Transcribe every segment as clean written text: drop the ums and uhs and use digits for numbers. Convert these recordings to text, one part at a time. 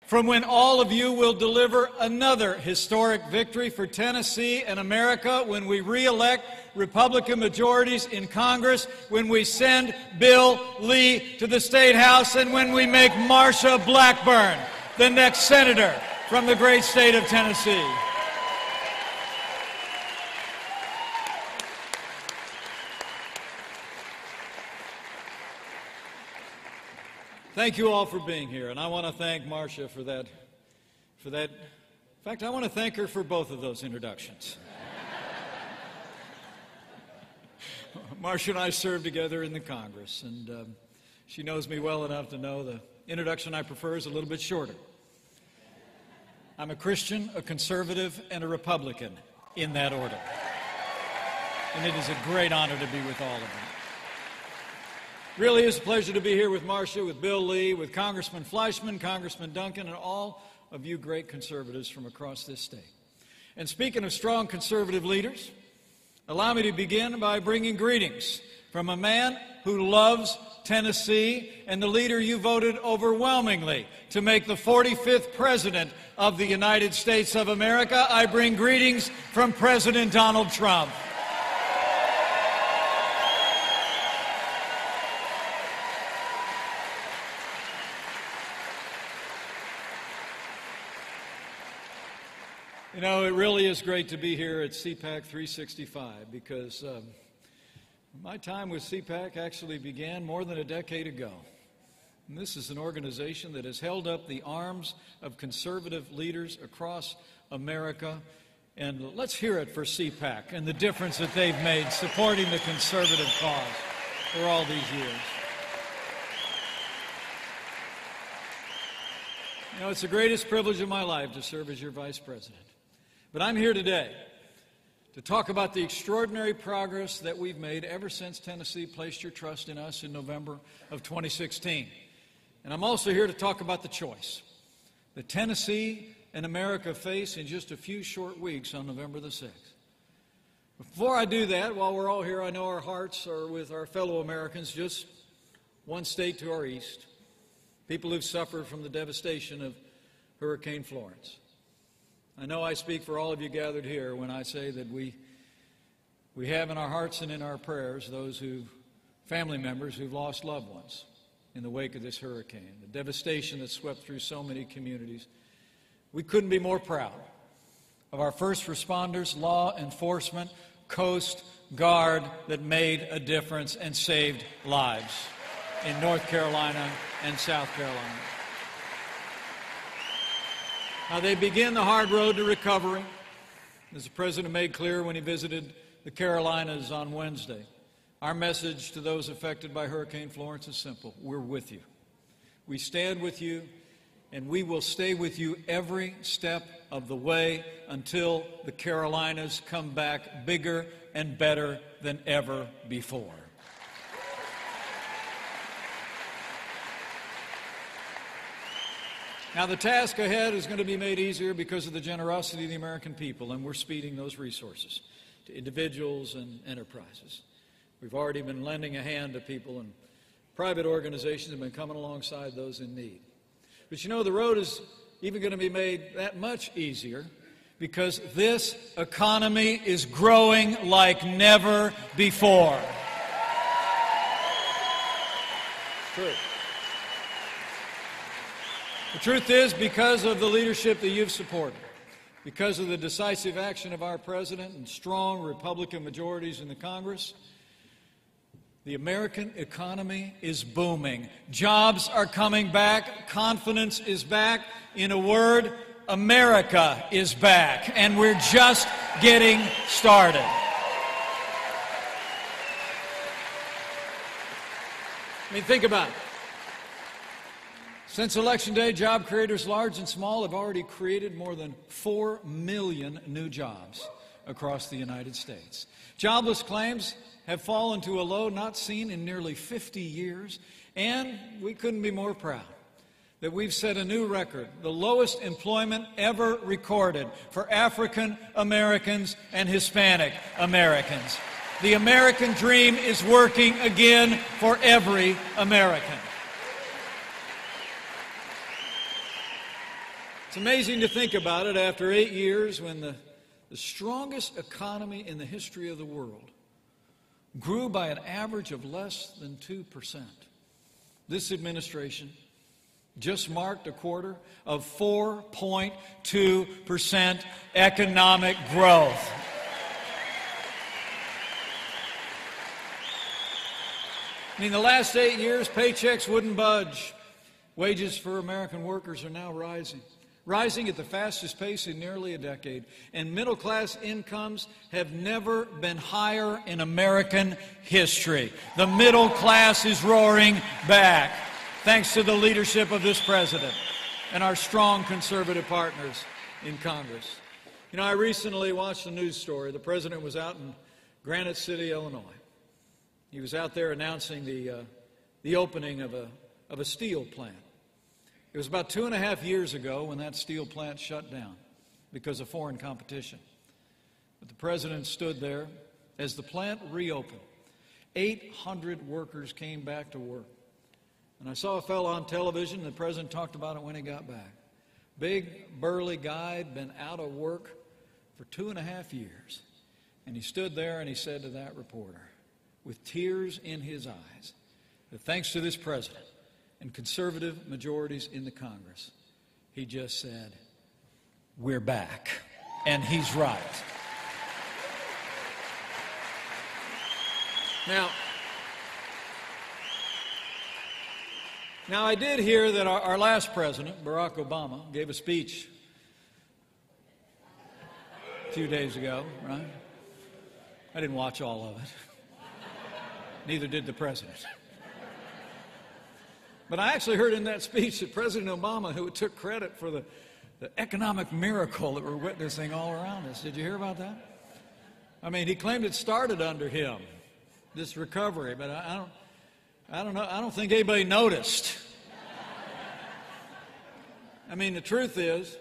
from when all of you will deliver another historic victory for Tennessee and America, when we re-elect Republican majorities in Congress, when we send Bill Lee to the State House, and when we make Marsha Blackburn the next senator from the great state of Tennessee. Thank you all for being here, and I want to thank Marsha for that. In fact, I want to thank her for both of those introductions. Marsha and I served together in the Congress, and she knows me well enough to know the introduction I prefer is a little bit shorter. I'm a Christian, a conservative, and a Republican in that order. And it is a great honor to be with all of you. Really is a pleasure to be here with Marsha, with Bill Lee, with Congressman Fleischman, Congressman Duncan, and all of you great conservatives from across this state. And speaking of strong conservative leaders, allow me to begin by bringing greetings from a man who loves Tennessee and the leader you voted overwhelmingly to make the 45th President of the United States of America. I bring greetings from President Donald Trump. You know, it really is great to be here at CPAC 365 because my time with CPAC actually began more than a decade ago. And this is an organization that has held up the arms of conservative leaders across America. And let's hear it for CPAC and the difference that they've made supporting the conservative cause for all these years. You know, it's the greatest privilege of my life to serve as your vice president. But I'm here today to talk about the extraordinary progress that we've made ever since Tennessee placed your trust in us in November of 2016. And I'm also here to talk about the choice that Tennessee and America face in just a few short weeks on November the 6th. Before I do that, while we're all here, I know our hearts are with our fellow Americans just one state to our east, people who've suffered from the devastation of Hurricane Florence. I know I speak for all of you gathered here when I say that we have in our hearts and in our prayers those family members who've lost loved ones in the wake of this hurricane, the devastation that swept through so many communities. We couldn't be more proud of our first responders, law enforcement, Coast Guard that made a difference and saved lives in North Carolina and South Carolina. Now, they begin the hard road to recovery, as the President made clear when he visited the Carolinas on Wednesday. Our message to those affected by Hurricane Florence is simple. We're with you. We stand with you, and we will stay with you every step of the way until the Carolinas come back bigger and better than ever before. Now, the task ahead is going to be made easier because of the generosity of the American people, and we're speeding those resources to individuals and enterprises. We've already been lending a hand to people, and private organizations have been coming alongside those in need. But you know, the road is even going to be made that much easier because this economy is growing like never before. True. The truth is, because of the leadership that you've supported, because of the decisive action of our president and strong Republican majorities in the Congress, the American economy is booming. Jobs are coming back. Confidence is back. In a word, America is back. And we're just getting started. I mean, think about it. Since Election Day, job creators large and small have already created more than 4 million new jobs across the United States. Jobless claims have fallen to a low not seen in nearly 50 years, and we couldn't be more proud that we've set a new record, the lowest employment ever recorded for African Americans and Hispanic Americans. The American dream is working again for every American. It's amazing to think about it after 8 years when the strongest economy in the history of the world grew by an average of less than 2%. This administration just marked a quarter of 4.2% economic growth. I mean, the last 8 years, paychecks wouldn't budge. Wages for American workers are now rising at the fastest pace in nearly a decade. And middle-class incomes have never been higher in American history. The middle class is roaring back, thanks to the leadership of this president and our strong conservative partners in Congress. You know, I recently watched a news story. The president was out in Granite City, Illinois. He was out there announcing the opening of a steel plant. It was about 2.5 years ago when that steel plant shut down because of foreign competition. But the president stood there as the plant reopened. 800 workers came back to work. And I saw a fellow on television, and the president talked about it when he got back. Big, burly guy, had been out of work for 2.5 years. And he stood there and he said to that reporter, with tears in his eyes, that thanks to this president and conservative majorities in the Congress, he just said, "We're back." And he's right. Now I did hear that our last president, Barack Obama, gave a speech a few days ago, right? I didn't watch all of it. Neither did the president. But I actually heard in that speech that President Obama, who took credit for the economic miracle that we're witnessing all around us. Did you hear about that? I mean, he claimed it started under him, this recovery, but I don't know. I don't think anybody noticed. I mean, the truth is,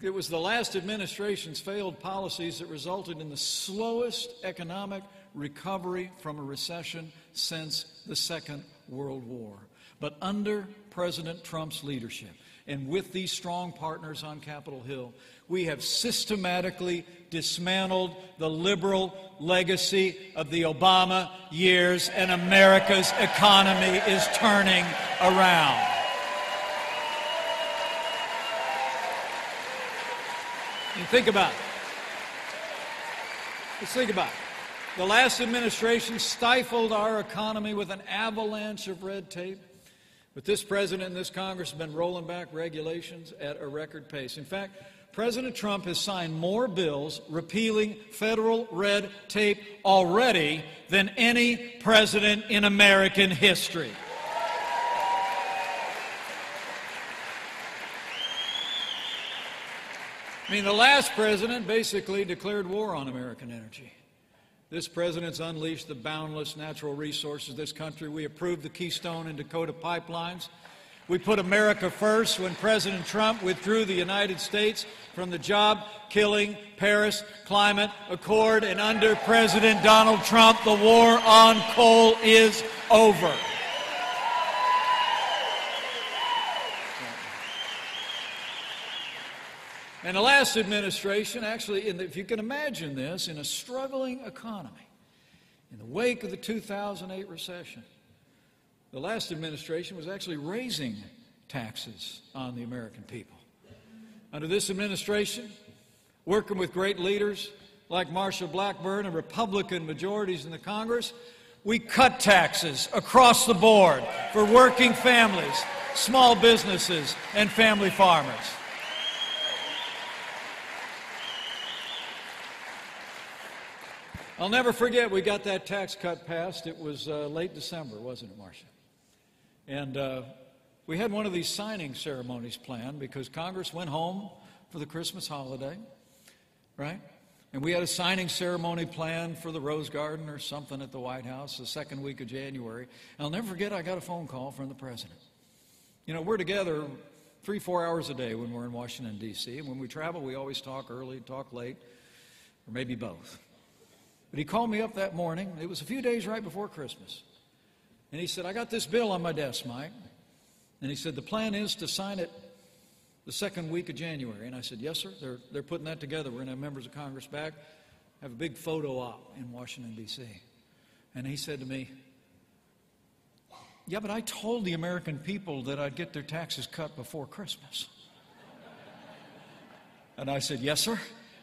it was the last administration's failed policies that resulted in the slowest economic recovery from a recession since the Second World War. But under President Trump's leadership, and with these strong partners on Capitol Hill, we have systematically dismantled the liberal legacy of the Obama years, and America's economy is turning around. And think about it. Let's think about it. The last administration stifled our economy with an avalanche of red tape. But this president and this Congress have been rolling back regulations at a record pace. In fact, President Trump has signed more bills repealing federal red tape already than any president in American history. I mean, the last president basically declared war on American energy. This president's unleashed the boundless natural resources of this country. We approved the Keystone and Dakota pipelines. We put America first when President Trump withdrew the United States from the job-killing Paris Climate Accord. And under President Donald Trump, the war on coal is over. And the last administration, actually, if you can imagine this, in a struggling economy, in the wake of the 2008 recession, the last administration was actually raising taxes on the American people. Under this administration, working with great leaders like Marsha, Blackburn, and Republican majorities in the Congress, we cut taxes across the board for working families, small businesses, and family farmers. I'll never forget, we got that tax cut passed. It was late December, wasn't it, Marsha? And we had one of these signing ceremonies planned because Congress went home for the Christmas holiday, right? And we had a signing ceremony planned for the Rose Garden or something at the White House the second week of January. And I'll never forget, I got a phone call from the president. You know, we're together 3-4 hours a day when we're in Washington, D.C. And when we travel, we always talk early, talk late, or maybe both. But he called me up that morning. It was a few days right before Christmas. And he said, "I got this bill on my desk, Mike." And he said, "The plan is to sign it the second week of January. And I said, yes, sir, they're putting that together. We're going to have members of Congress back, have a big photo op in Washington, D.C. And he said to me, yeah, but I told the American people that I'd get their taxes cut before Christmas. And I said, yes, sir.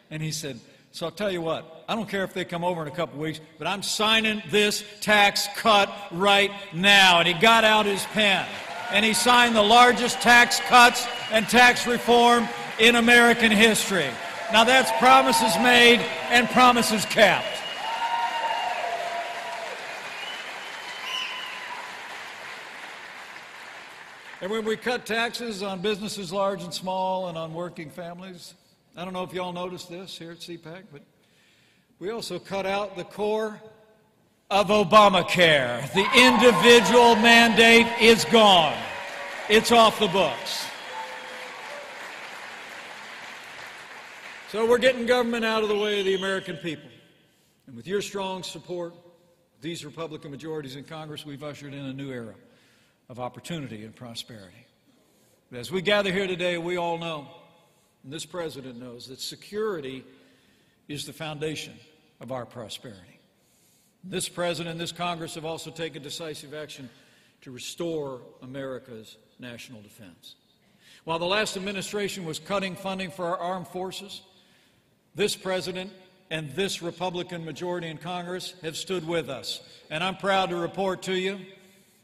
And he said, so I'll tell you what, I don't care if they come over in a couple weeks, but I'm signing this tax cut right now. And he got out his pen, and he signed the largest tax cuts and tax reform in American history. Now that's promises made and promises kept. And when we cut taxes on businesses large and small and on working families, I don't know if you all noticed this here at CPAC, but we also cut out the core of Obamacare. The individual mandate is gone. It's off the books. So we're getting government out of the way of the American people. And with your strong support, these Republican majorities in Congress, we've ushered in a new era of opportunity and prosperity. But as we gather here today, we all know, and this president knows, that security is the foundation of our prosperity. This president and this Congress have also taken decisive action to restore America's national defense. While the last administration was cutting funding for our armed forces, this president and this Republican majority in Congress have stood with us. And I'm proud to report to you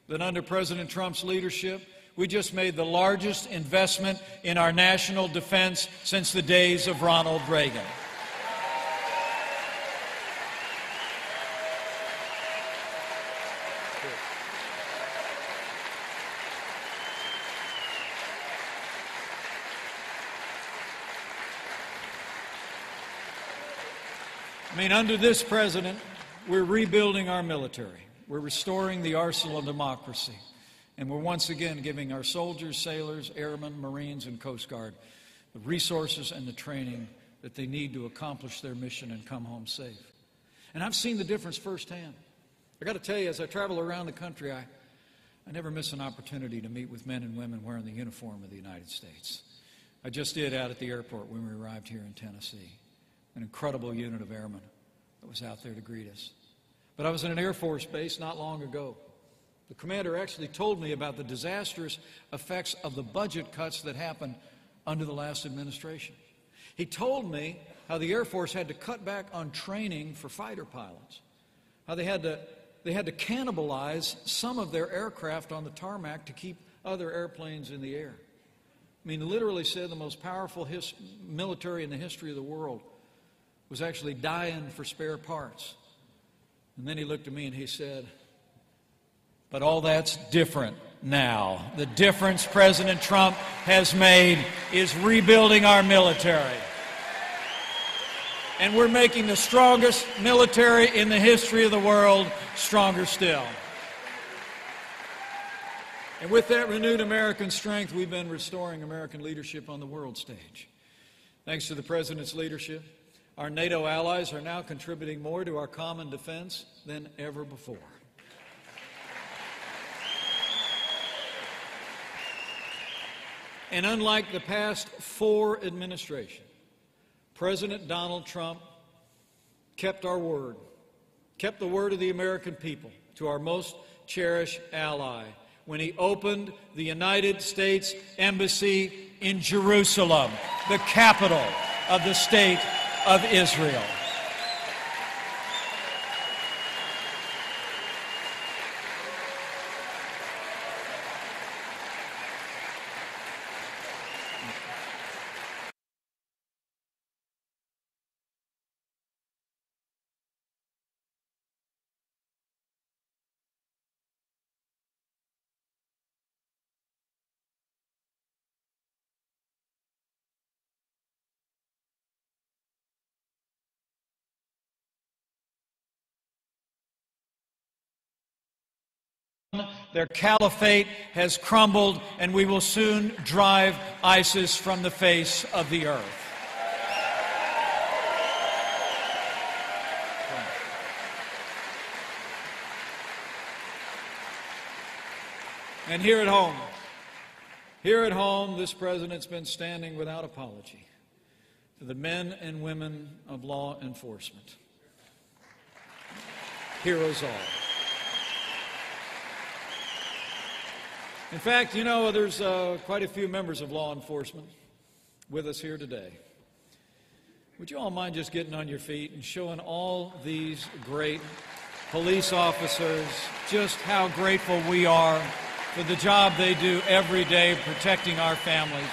that under President Trump's leadership, we just made the largest investment in our national defense since the days of Ronald Reagan. I mean, under this president, we're rebuilding our military. We're restoring the arsenal of democracy. And we're once again giving our soldiers, sailors, airmen, Marines, and Coast Guard the resources and the training that they need to accomplish their mission and come home safe. And I've seen the difference firsthand. I got to tell you, as I travel around the country, I never miss an opportunity to meet with men and women wearing the uniform of the United States. I just did out at the airport when we arrived here in Tennessee. An incredible unit of airmen that was out there to greet us. But I was in an Air Force base not long ago. The commander actually told me about the disastrous effects of the budget cuts that happened under the last administration. He told me how the Air Force had to cut back on training for fighter pilots, how they had to cannibalize some of their aircraft on the tarmac to keep other airplanes in the air. I mean, literally said the most powerful military in the history of the world was actually dying for spare parts. And then he looked at me and he said, but all that's different now. The difference President Trump has made is rebuilding our military. And we're making the strongest military in the history of the world stronger still. And with that renewed American strength, we've been restoring American leadership on the world stage. Thanks to the President's leadership, our NATO allies are now contributing more to our common defense than ever before. And unlike the past 4 administrations, President Donald Trump kept our word, kept the word of the American people to our most cherished ally when he opened the United States Embassy in Jerusalem, the capital of the state of Israel. Their caliphate has crumbled, and we will soon drive ISIS from the face of the earth. And here at home, Here at home, this president's been standing without apology for the men and women of law enforcement. Heroes all. In fact, you know, there's quite a few members of law enforcement with us here today. Would you all mind just getting on your feet and showing all these great police officers just how grateful we are for the job they do every day protecting our families?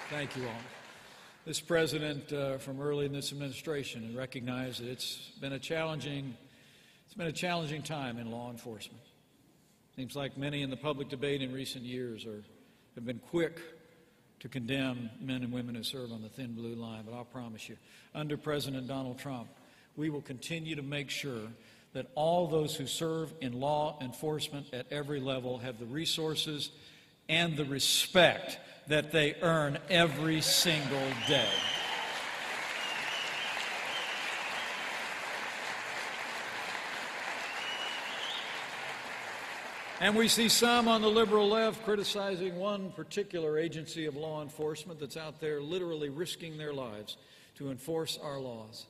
Thank you all. This president, from early in this administration, recognized that it's been a challenging time in law enforcement. Seems like many in the public debate in recent years have been quick to condemn men and women who serve on the thin blue line. But I'll promise you, under President Donald Trump, we will continue to make sure that all those who serve in law enforcement at every level have the resources and the respect that they earn every single day. And we see some on the liberal left criticizing one particular agency of law enforcement that's out there literally risking their lives to enforce our laws.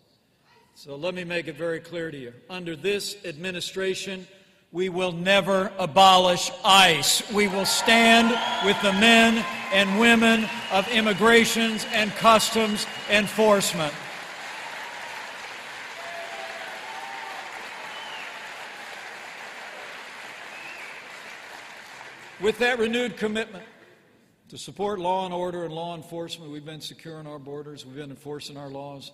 So let me make it very clear to you. Under this administration, we will never abolish ICE. We will stand with the men and women of immigrations and customs enforcement. With that renewed commitment to support law and order and law enforcement, we've been securing our borders, we've been enforcing our laws.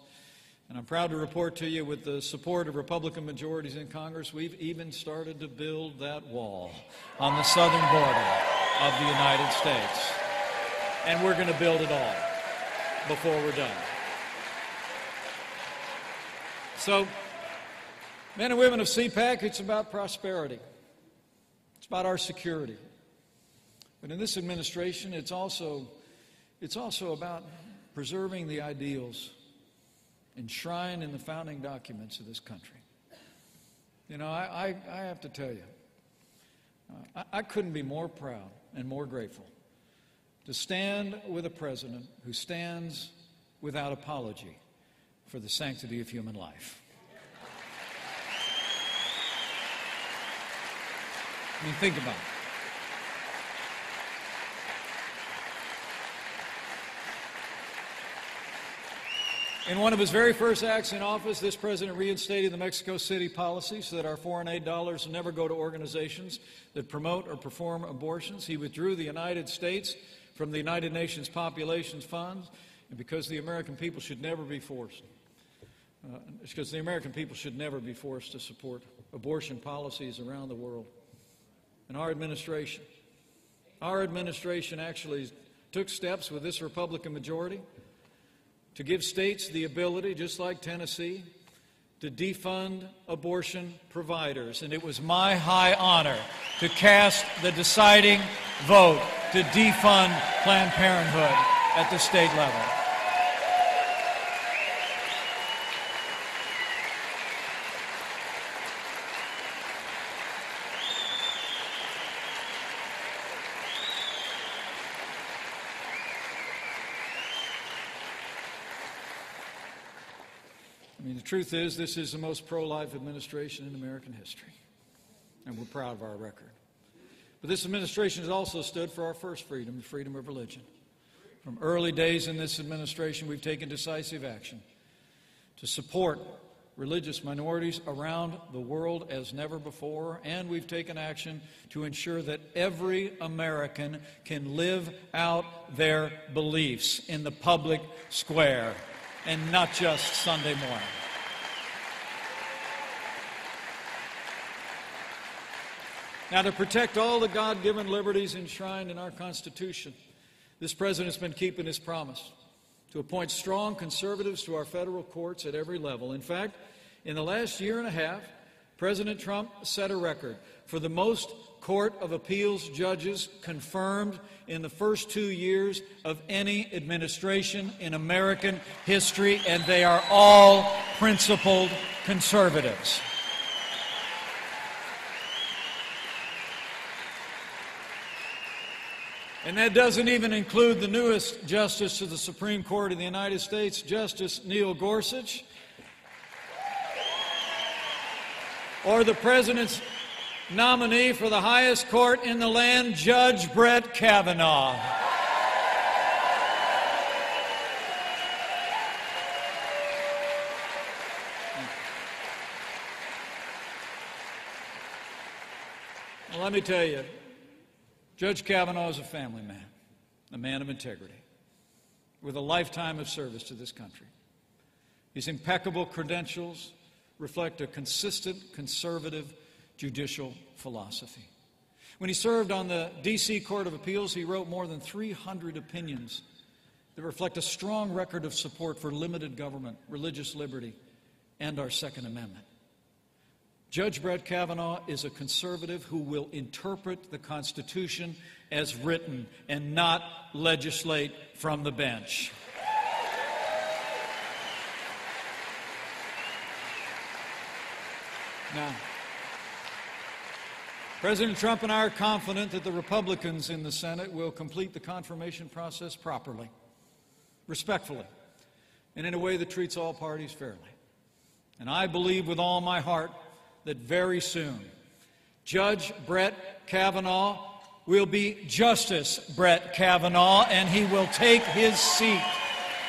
And I'm proud to report to you, with the support of Republican majorities in Congress, we've even started to build that wall on the southern border of the United States. And we're going to build it all before we're done. So, men and women of CPAC, it's about prosperity. It's about our security. But in this administration, it's also about preserving the ideals enshrined in the founding documents of this country. You know, I have to tell you, I couldn't be more proud and more grateful to stand with a president who stands without apology for the sanctity of human life. I mean, think about it. In one of his very first acts in office, this president reinstated the Mexico City policy so that our foreign aid dollars never go to organizations that promote or perform abortions. He withdrew the United States from the United Nations Population Fund, and because the American people should never be forced to support abortion policies around the world. And our administration actually took steps with this Republican majority to give states the ability, just like Tennessee, to defund abortion providers. And it was my high honor to cast the deciding vote to defund Planned Parenthood at the state level. I mean, the truth is, this is the most pro-life administration in American history, and we're proud of our record. But this administration has also stood for our first freedom, the freedom of religion. From early days in this administration, we've taken decisive action to support religious minorities around the world as never before, and we've taken action to ensure that every American can live out their beliefs in the public square, and not just Sunday morning. Now, to protect all the God-given liberties enshrined in our Constitution, this president's been keeping his promise to appoint strong conservatives to our federal courts at every level. In fact, in the last year and a half, President Trump set a record for the most Court of Appeals judges confirmed in the first 2 years of any administration in American history, and they are all principled conservatives. And that doesn't even include the newest Justice to the Supreme Court of the United States, Justice Neil Gorsuch, or the President's nominee for the highest court in the land, Judge Brett Kavanaugh. Well, let me tell you, Judge Kavanaugh is a family man, a man of integrity, with a lifetime of service to this country. His impeccable credentials reflect a consistent conservative judicial philosophy. When he served on the D.C. Court of Appeals, he wrote more than 300 opinions that reflect a strong record of support for limited government, religious liberty, and our Second Amendment. Judge Brett Kavanaugh is a conservative who will interpret the Constitution as written and not legislate from the bench. Now, President Trump and I are confident that the Republicans in the Senate will complete the confirmation process properly, respectfully, and in a way that treats all parties fairly. And I believe with all my heart that very soon, Judge Brett Kavanaugh will be Justice Brett Kavanaugh, and he will take his seat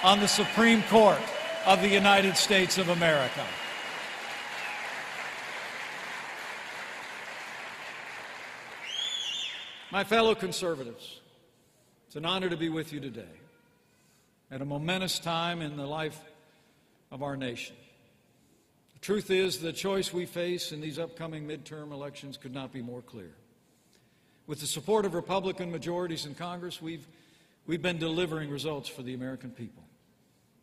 on the Supreme Court of the United States of America. My fellow conservatives, it's an honor to be with you today at a momentous time in the life of our nation. The truth is, the choice we face in these upcoming midterm elections could not be more clear. With the support of Republican majorities in Congress, we've been delivering results for the American people.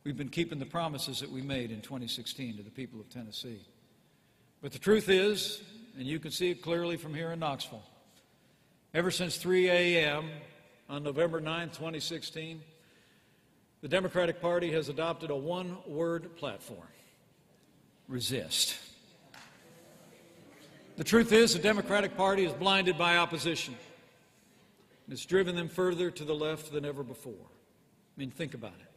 We've been keeping the promises that we made in 2016 to the people of Tennessee. But the truth is, and you can see it clearly from here in Knoxville, ever since 3 a.m. on November 9, 2016, the Democratic Party has adopted a one-word platform: resist. The truth is, the Democratic Party is blinded by opposition. It's driven them further to the left than ever before. I mean, think about it.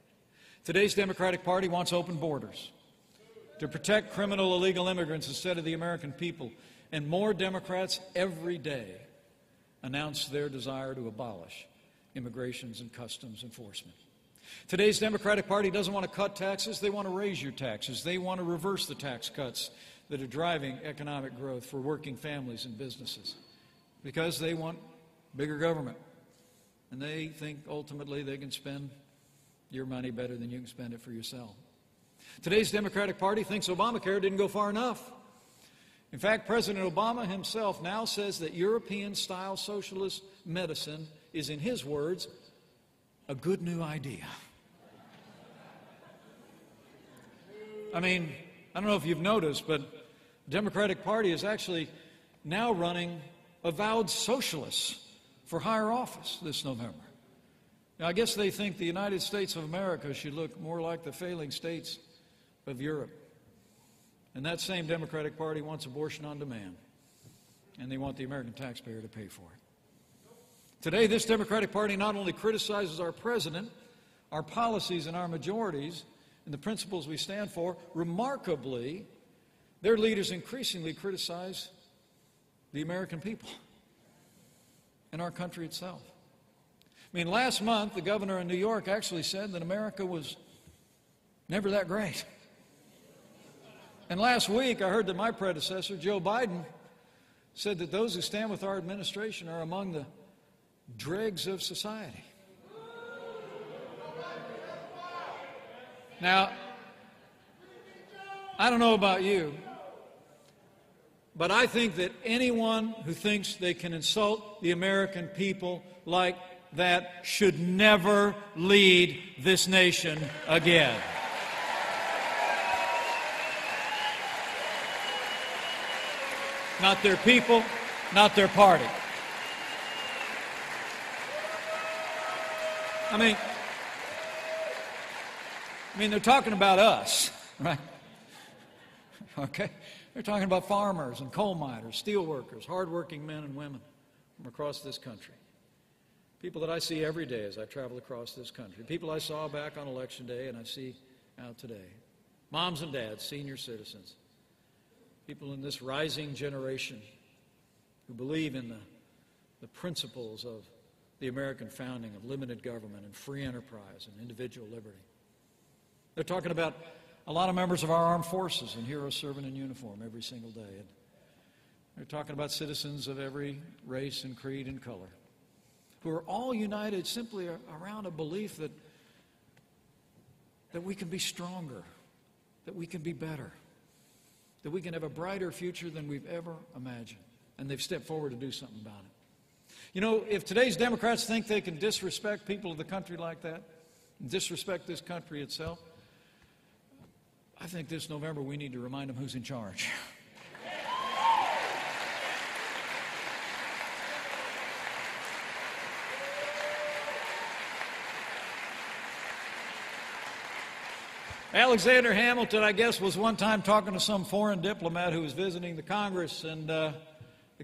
Today's Democratic Party wants open borders to protect criminal illegal immigrants instead of the American people. And more Democrats every day announce their desire to abolish immigrations and customs enforcement. Today's Democratic Party doesn't want to cut taxes, they want to raise your taxes. They want to reverse the tax cuts that are driving economic growth for working families and businesses, because they want bigger government. And they think ultimately they can spend your money better than you can spend it for yourself. Today's Democratic Party thinks Obamacare didn't go far enough. In fact, President Obama himself now says that European-style socialist medicine is, in his words, a good new idea. I mean, I don't know if you've noticed, but the Democratic Party is actually now running avowed socialists for higher office this November. Now, I guess they think the United States of America should look more like the failing states of Europe. And that same Democratic Party wants abortion on demand, and they want the American taxpayer to pay for it. Today, this Democratic Party not only criticizes our president, our policies, and our majorities, and the principles we stand for, remarkably, their leaders increasingly criticize the American people and our country itself. I mean, last month, the governor in New York actually said that America was never that great. And last week, I heard that my predecessor, Joe Biden, said that those who stand with our administration are among the dregs of society. Now, I don't know about you, but I think that anyone who thinks they can insult the American people like that should never lead this nation again. Not their people, not their party. I mean, they're talking about us, right? Okay? They're talking about farmers and coal miners, steel workers, hardworking men and women from across this country. People that I see every day as I travel across this country. People I saw back on Election Day and I see out today. Moms and dads, senior citizens. People in this rising generation who believe in the principles of the American founding of limited government and free enterprise and individual liberty. They're talking about a lot of members of our armed forces and heroes serving in uniform every single day. And they're talking about citizens of every race and creed and color who are all united simply around a belief that we can be stronger, that we can be better, that we can have a brighter future than we've ever imagined. And they've stepped forward to do something about it. You know, if today's Democrats think they can disrespect people of the country like that, and disrespect this country itself, I think this November we need to remind them who's in charge. Alexander Hamilton, I guess, was one time talking to some foreign diplomat who was visiting the Congress, and the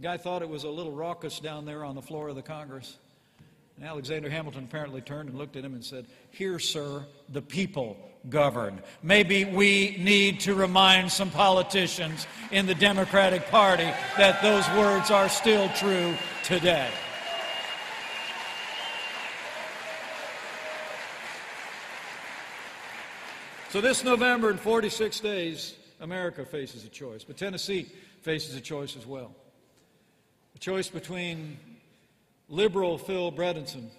guy thought it was a little raucous down there on the floor of the Congress. And Alexander Hamilton apparently turned and looked at him and said, "Here, sir, the people govern." Maybe we need to remind some politicians in the Democratic Party that those words are still true today. So this November, in 46 days, America faces a choice, but Tennessee faces a choice as well. A choice between liberal Phil Bredesen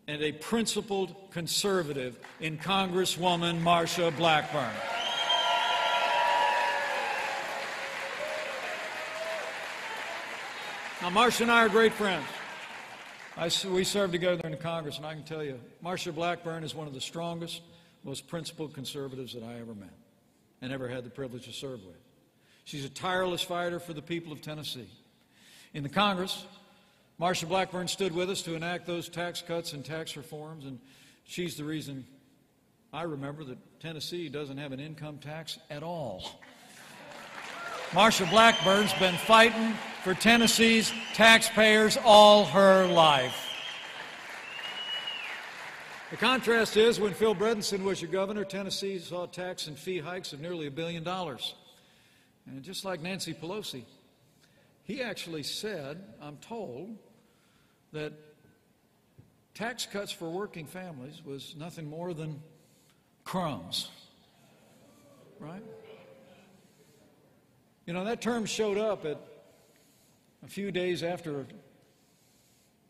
and a principled conservative in Congresswoman Marsha Blackburn. Now, Marsha and I are great friends. We served together in the Congress, and I can tell you, Marsha Blackburn is one of the strongest, most principled conservatives that I ever met and ever had the privilege to serve with. She's a tireless fighter for the people of Tennessee. In the Congress, Marsha Blackburn stood with us to enact those tax cuts and tax reforms, and she's the reason I remember that Tennessee doesn't have an income tax at all. Marsha Blackburn's been fighting for Tennessee's taxpayers all her life. The contrast is, when Phil Bredesen was your governor, Tennessee saw tax and fee hikes of nearly $1 billion. And just like Nancy Pelosi, he actually said, I'm told, that tax cuts for working families was nothing more than crumbs. Right? You know, that term showed up at a few days after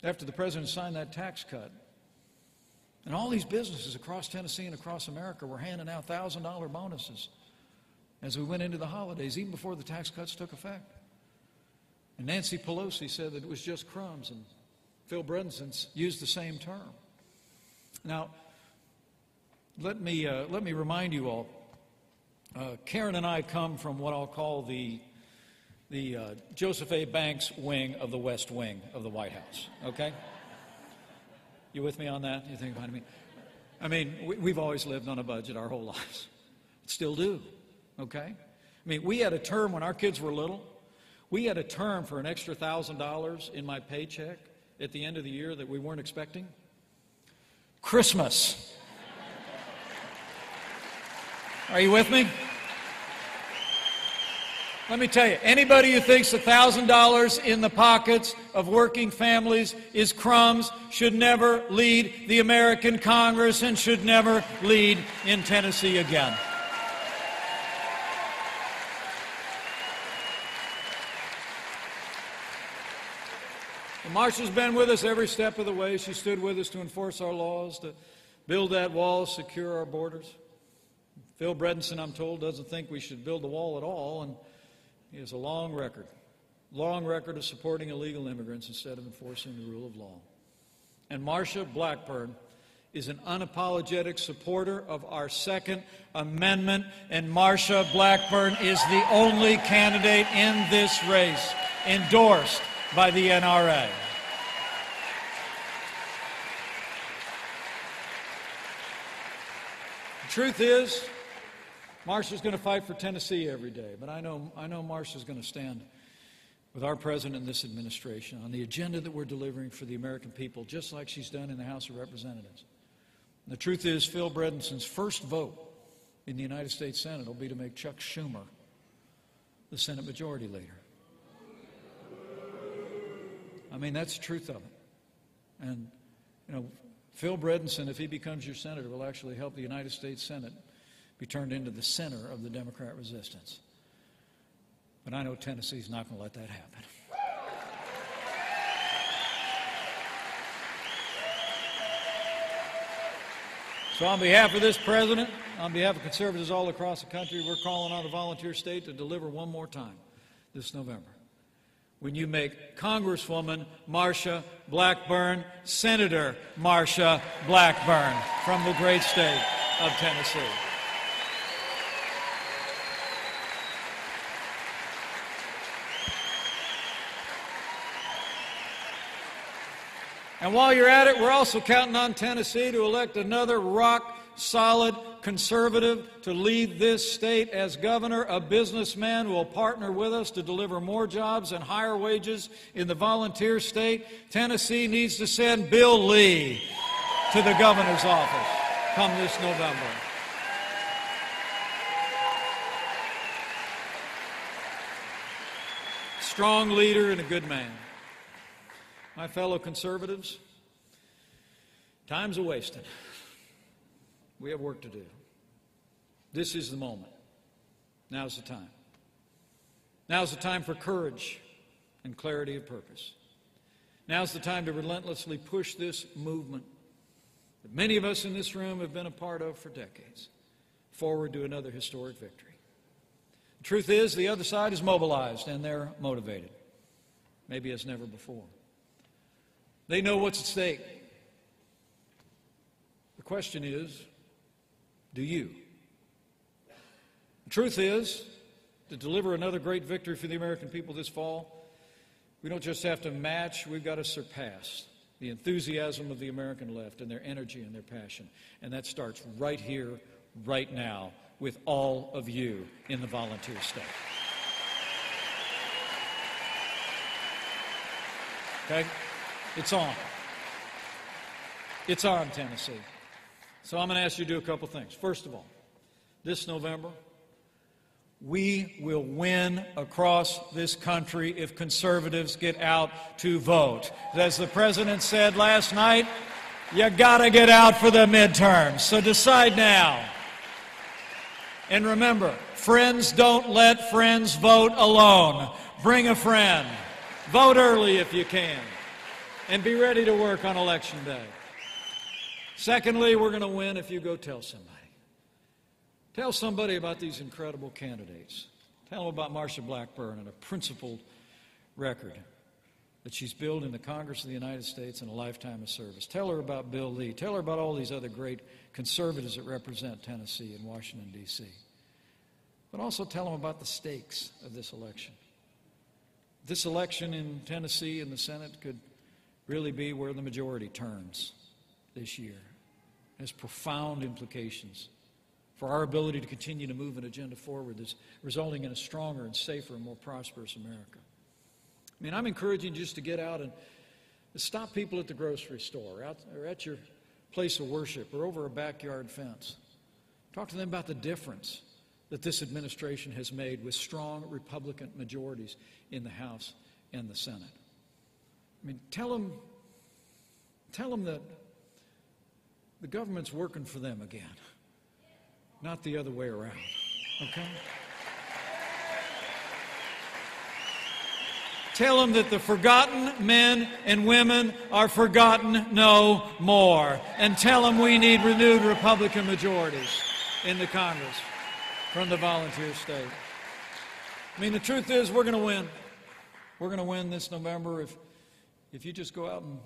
the president signed that tax cut. And all these businesses across Tennessee and across America were handing out $1,000 bonuses as we went into the holidays, even before the tax cuts took effect. And Nancy Pelosi said that it was just crumbs, and Phil Bredesen used the same term. Now, let me remind you all, Karen and I come from what I'll call the Joseph A. Banks wing of the West Wing of the White House, okay? You with me on that? You think behind me? I mean, we've always lived on a budget our whole lives. Still do, okay? I mean, we had a term when our kids were little. We had a term for an extra $1,000 in my paycheck at the end of the year that we weren't expecting. Christmas. Are you with me? Let me tell you, anybody who thinks $1,000 in the pockets of working families is crumbs should never lead the American Congress and should never lead in Tennessee again. And Marsha's been with us every step of the way. She stood with us to enforce our laws, to build that wall, secure our borders. Phil Bredesen, I'm told, doesn't think we should build the wall at all, and he has a long record of supporting illegal immigrants instead of enforcing the rule of law. And Marsha Blackburn is an unapologetic supporter of our Second Amendment, and Marsha Blackburn is the only candidate in this race endorsed by the NRA. truth is, Marsha's going to fight for Tennessee every day, but I know Marsha's going to stand with our president and this administration on the agenda that we're delivering for the American people, just like she's done in the House of Representatives. And the truth is, Phil Bredenson's first vote in the United States Senate will be to make Chuck Schumer the Senate Majority Leader. I mean, that's the truth of it. And, you know, Phil Bredenson, if he becomes your senator, will actually help the United States Senate be turned into the center of the Democrat resistance. But I know Tennessee's not going to let that happen. So on behalf of this president, on behalf of conservatives all across the country, we're calling on the volunteer state to deliver one more time this November, when you make Congresswoman Marsha Blackburn Senator Marsha Blackburn from the great state of Tennessee. And while you're at it, we're also counting on Tennessee to elect another rock-solid conservative to lead this state as governor, a businessman who will partner with us to deliver more jobs and higher wages in the volunteer state. Tennessee needs to send Bill Lee to the governor's office come this November. Strong leader and a good man. My fellow conservatives, time's a-wasting. We have work to do. This is the moment. Now's the time. Now's the time for courage and clarity of purpose. Now's the time to relentlessly push this movement that many of us in this room have been a part of for decades forward to another historic victory. The truth is, the other side is mobilized and they're motivated, maybe as never before. They know what's at stake. The question is, do you? The truth is, to deliver another great victory for the American people this fall, we don't just have to match, we've got to surpass the enthusiasm of the American left and their energy and their passion. And that starts right here, right now, with all of you in the volunteer state. Okay? It's on. It's on, Tennessee. So I'm going to ask you to do a couple things. First of all, this November, we will win across this country if conservatives get out to vote. As the president said last night, you got to get out for the midterms. So decide now. And remember, friends don't let friends vote alone. Bring a friend. Vote early if you can. And be ready to work on Election Day. Secondly, we're going to win if you go tell somebody. Tell somebody about these incredible candidates. Tell them about Marsha Blackburn and a principled record that she's built in the Congress of the United States and a lifetime of service. Tell her about Bill Lee. Tell her about all these other great conservatives that represent Tennessee and Washington, D.C. But also tell them about the stakes of this election. This election in Tennessee and the Senate could really be where the majority turns this year. It has profound implications for our ability to continue to move an agenda forward that's resulting in a stronger and safer and more prosperous America. I mean, I'm encouraging you just to get out and stop people at the grocery store or at your place of worship or over a backyard fence. Talk to them about the difference that this administration has made with strong Republican majorities in the House and the Senate. I mean, tell them that the government's working for them again, not the other way around, okay? Tell them that the forgotten men and women are forgotten no more. And tell them we need renewed Republican majorities in the Congress from the volunteer state. I mean, the truth is we're going to win. We're going to win this November if you just go out and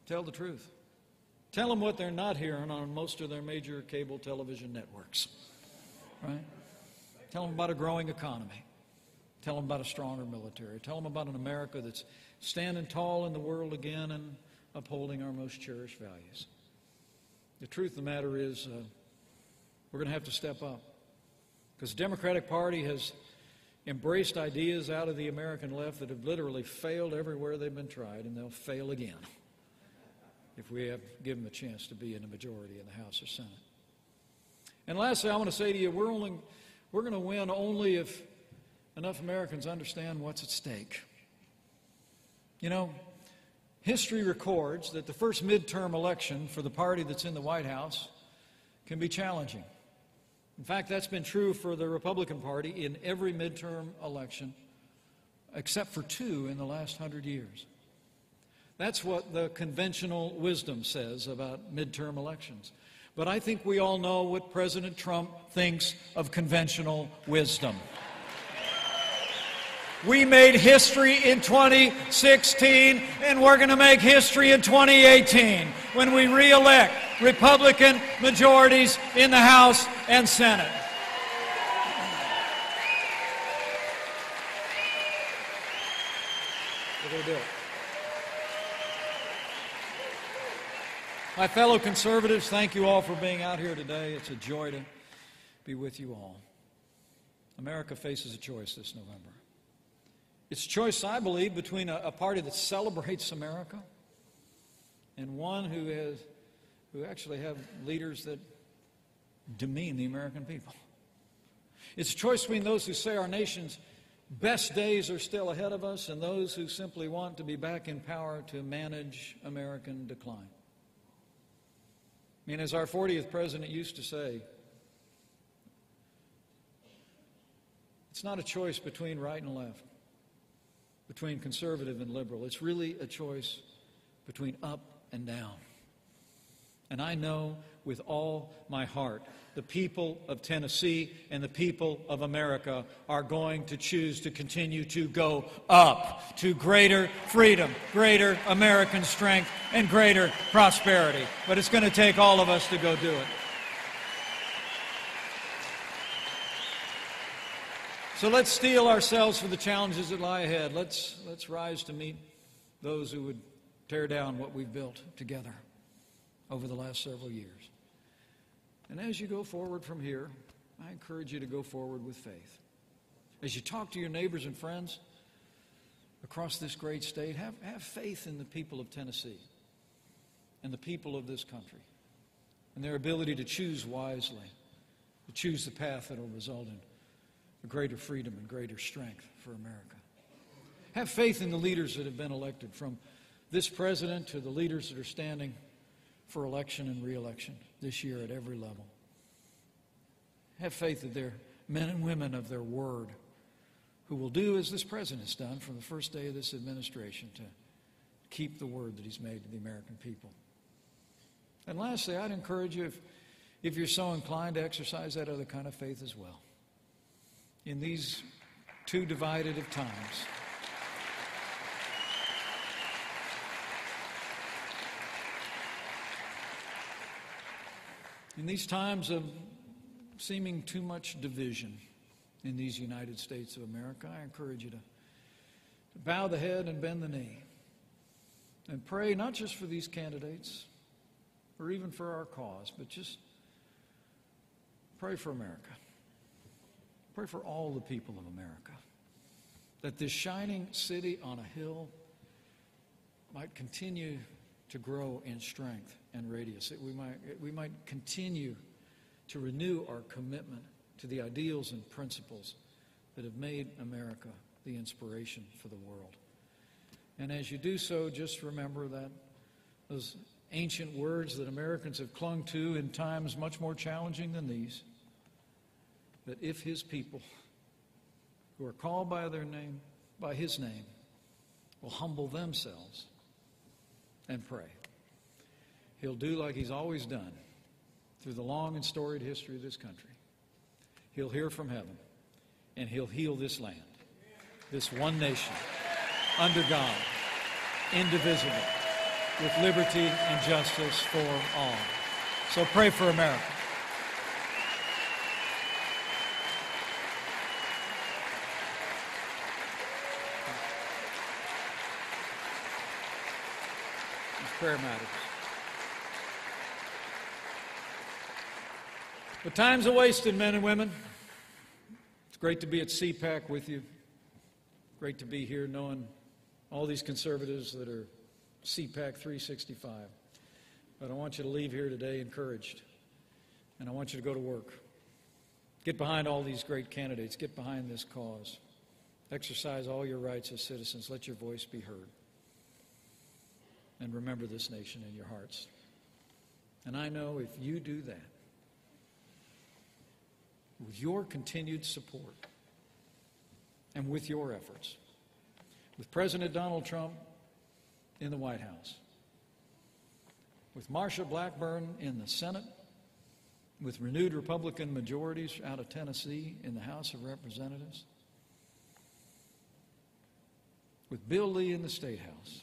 tell the truth. Tell them what they're not hearing on most of their major cable television networks, right? Tell them about a growing economy. Tell them about a stronger military. Tell them about an America that's standing tall in the world again and upholding our most cherished values. The truth of the matter is We're going to have to step up, because the Democratic Party has embraced ideas out of the American left that have literally failed everywhere they've been tried, and they'll fail again if we give them a chance to be in a majority in the House or Senate. And lastly, I want to say to you, we're going to win only if enough Americans understand what's at stake. You know, history records that the first midterm election for the party that's in the White House can be challenging. In fact, that's been true for the Republican Party in every midterm election, except for 2 in the last 100 years. That's what the conventional wisdom says about midterm elections. But I think we all know what President Trump thinks of conventional wisdom. We made history in 2016, and we're going to make history in 2018 when we re-elect Republican majorities in the House and Senate. We're going to do it. My fellow conservatives, thank you all for being out here today. It's a joy to be with you all. America faces a choice this November. It's a choice, I believe, between a party that celebrates America and one who actually have leaders that demean the American people. It's a choice between those who say our nation's best days are still ahead of us and those who simply want to be back in power to manage American decline. I mean, as our 40th president used to say, it's not a choice between right and left, between conservative and liberal. It's really a choice between up and down. And I know with all my heart, the people of Tennessee and the people of America are going to choose to continue to go up to greater freedom, greater American strength, and greater prosperity. But it's going to take all of us to go do it. So let's steel ourselves for the challenges that lie ahead. Let's rise to meet those who would tear down what we've built together over the last several years. And as you go forward from here, I encourage you to go forward with faith. As you talk to your neighbors and friends across this great state, have faith in the people of Tennessee and the people of this country and their ability to choose wisely, to choose the path that will result in greater freedom and greater strength for America. Have faith in the leaders that have been elected, from this president to the leaders that are standing for election and re-election this year at every level. Have faith that they're men and women of their word who will do as this president has done from the first day of this administration to keep the word that he's made to the American people. And lastly, I'd encourage you, if you're so inclined, to exercise that other kind of faith as well. In these too divided of times, in these times of seeming too much division in these United States of America, I encourage you to bow the head and bend the knee and pray not just for these candidates or even for our cause, but just pray for America. Pray for all the people of America, that this shining city on a hill might continue to grow in strength and radius, that we might continue to renew our commitment to the ideals and principles that have made America the inspiration for the world. And as you do so, just remember that those ancient words that Americans have clung to in times much more challenging than these, that if his people who are called by their name, by his name, will humble themselves and pray, he'll do like he's always done through the long and storied history of this country. He'll hear from heaven, and he'll heal this land, this one nation, under God, indivisible, with liberty and justice for all. So pray for America. Prayer matters. But time's a wasted, men and women. It's great to be at CPAC with you. Great to be here knowing all these conservatives that are CPAC 365. But I want you to leave here today encouraged. And I want you to go to work. Get behind all these great candidates. Get behind this cause. Exercise all your rights as citizens. Let your voice be heard. And remember this nation in your hearts. And I know if you do that, with your continued support and with your efforts, with President Donald Trump in the White House, with Marsha Blackburn in the Senate, with renewed Republican majorities out of Tennessee in the House of Representatives, with Bill Lee in the State House,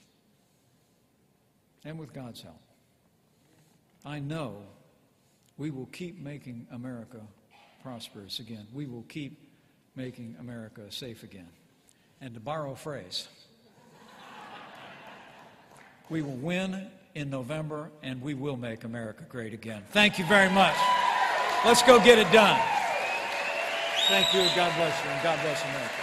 and with God's help, I know we will keep making America prosperous again. We will keep making America safe again. And to borrow a phrase, we will win in November, and we will make America great again. Thank you very much. Let's go get it done. Thank you, and God bless you, and God bless America.